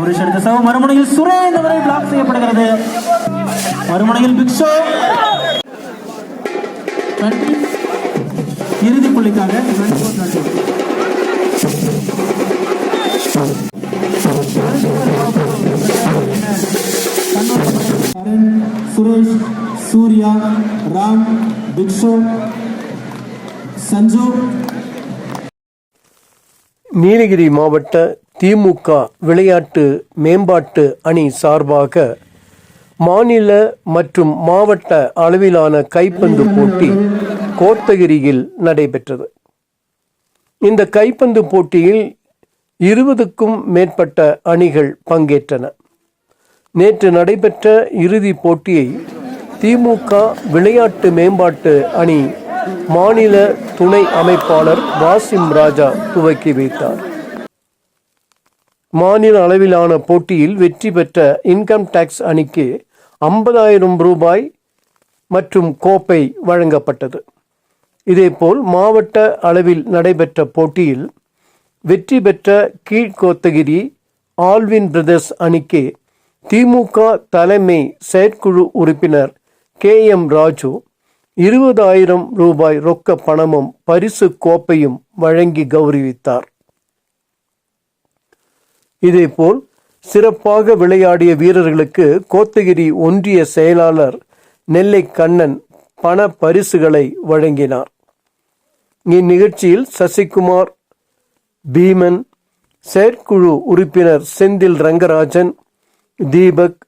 கௌரிஷ் எடுத்த சர்வ் மறுமுனையில் சுரேன் அவரை பிளாக் செய்யப்படுகிறது. மறுமுனையில் பிக் ஷோ இறுதி புள்ளிக்காக சுரேஷ், சூர்யா, ராம், பிக் ஷோ, சஞ்சு. நீலகிரி மாவட்ட திமுக விளையாட்டு மேம்பாட்டு அணி சார்பாக மாநில மற்றும் மாவட்ட அளவிலான கைப்பந்து போட்டி கோத்தகிரியில் நடைபெற்றது. இந்த கைப்பந்து போட்டியில் 20க்கும் மேற்பட்ட அணிகள் பங்கேற்றன. நேற்று நடைபெற்ற இறுதிப் போட்டியை திமுக விளையாட்டு மேம்பாட்டு அணி மாநில துணை அமைப்பாளர் வாசிம் ராஜா துவக்கி வைத்தார். மாநில அளவிலான போட்டியில் வெற்றி பெற்ற இன்கம் டாக்ஸ் அணிக்கு 50,000 ரூபாய் மற்றும் கோப்பை வழங்கப்பட்டது. இதேபோல் மாவட்ட அளவில் நடைபெற்ற போட்டியில் வெற்றி பெற்ற கீழ்கோத்தகிரி ஆல்வின் பிரதர்ஸ் அணிக்கு திமுக தலைமை செயற்குழு உறுப்பினர் KM ராஜு 20,000 ரூபாய் ரொக்க பணமும் பரிசு கோப்பையும் வழங்கி கௌரவித்தார். இதேபோல் சிறப்பாக விளையாடிய வீரர்களுக்கு கோத்தகிரி ஒன்றிய செயலாளர் நெல்லை கண்ணன் பண பரிசுகளை வழங்கினார். இந்நிகழ்ச்சியில் சசிகுமார், பீமன், செயற்குழு உறுப்பினர் செந்தில் ரங்கராஜன், தீபக்,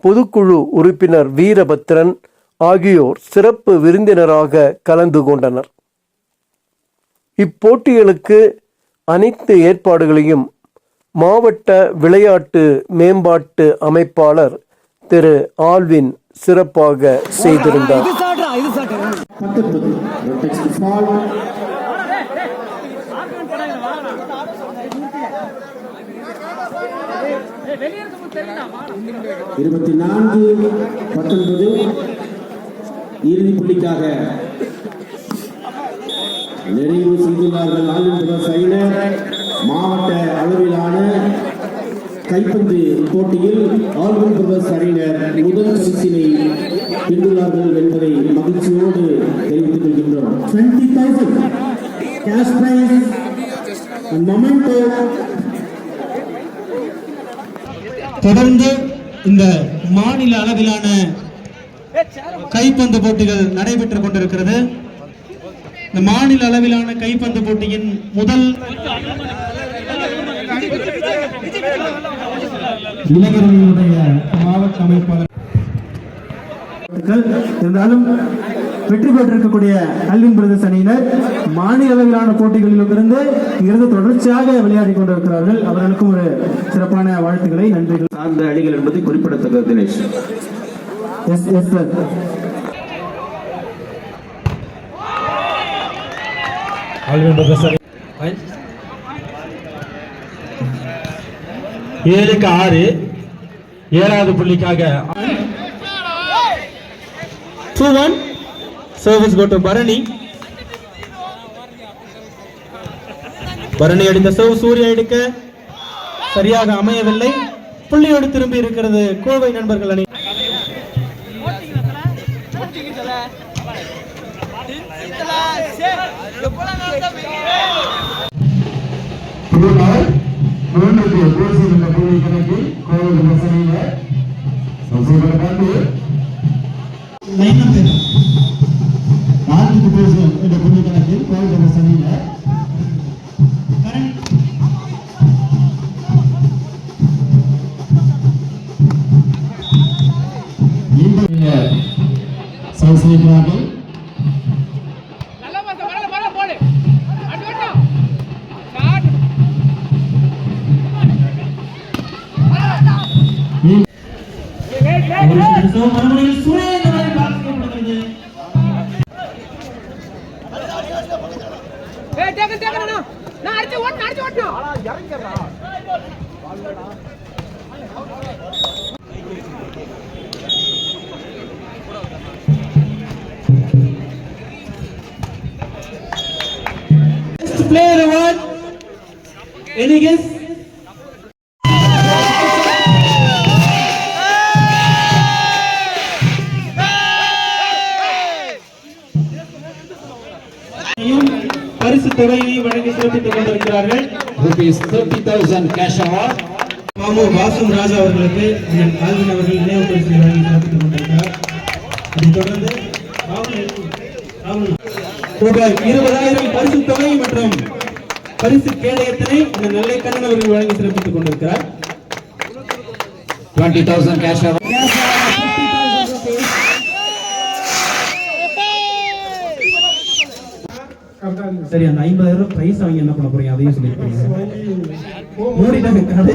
பொதுக்குழு உறுப்பினர் வீரபத்ரன் ஆகியோர் சிறப்பு விருந்தினராக கலந்து கொண்டனர். இப்போட்டிகளுக்கு அனைத்து ஏற்பாடுகளையும் மாவட்ட விளையாட்டு மேம்பாட்டு அமைப்பாளர் திரு ஆல்வின் சிறப்பாக செய்திருந்தார். இறுதி புள்ளிக்காக நிறைவு செய்துள்ளார்கள். மாவட்ட அளவிலான கைப்பந்து போட்டியில் ஆல்வின் பிரதர்ஸ் அணியினர் முதல் பரிசினை வென்றுள்ளார்கள் என்பதை மகிழ்ச்சியோடு தெரிவித்துக் கொள்கின்றோம். 20,000 cash prize and memento. தொடர்ந்து இந்த மாநில அளவிலான கைப்பந்து போட்டிகள் நடைபெற்றுக் கொண்டிருக்கிறது. இந்த மாநில அளவிலான கைப்பந்து போட்டியின் முதல் இளைஞர்களுடைய மாவட்ட அமைப்பாளர் இருந்தாலும் வெற்றி பெற்றிருக்கக்கூடிய ஆல்வின் பிரதர்ஸ் அணியினர் மாநில அளவிலான போட்டிகளிலும் இருந்து தொடர்ச்சியாக விளையாடி கொண்டிருக்கிறார்கள். அவர்களுக்கும் ஒரு சிறப்பான வாழ்த்துக்களை நன்றிகள் சார்ந்த அணிகள் என்பதை குறிப்பிடத்தக்கது. தினேஷ் ஆல்வின் பிரதர்ஸ் 7-6 7வது புள்ளிக்காக 2-1 service go to Bharani. Bharani அடித்த சர்வ் சூர்யா எடுக்க சரியாக அமையவில்லை. புள்ளியோடு திரும்பி இருக்கிறது கோவை நண்பர்கள் அணி. Player award. Any guess? பரிசு தொகையையும் வழங்கி சிறப்பித்துக் கொண்டிருக்கிறார்கள். rupees 30,000 cash award. மாமு வாசும் ராஜா அவர்களுக்கு அண்ணன் ஆல்வின் அவர்கள் நினைவு பரிசு வழங்கி சிறப்பித்துக் கொண்டிருக்கிறார். அதைத் தொடர்ந்து ரூபாய் 20,000 பரிசு தொகை மற்றும் பரிசு கேடயத்தினை இந்த நெல்லை கண்ணன் அவர்கள் வழங்கி சிறப்பித்துக் கொண்டிருக்கிறார். 20,000 cash award. சரி, அந்த 50,000 பிரைஸ் அவங்க என்ன பண்ண போறீங்க அதையும் சொல்லிருக்கீங்க. மூடிட்டாங்க கடை.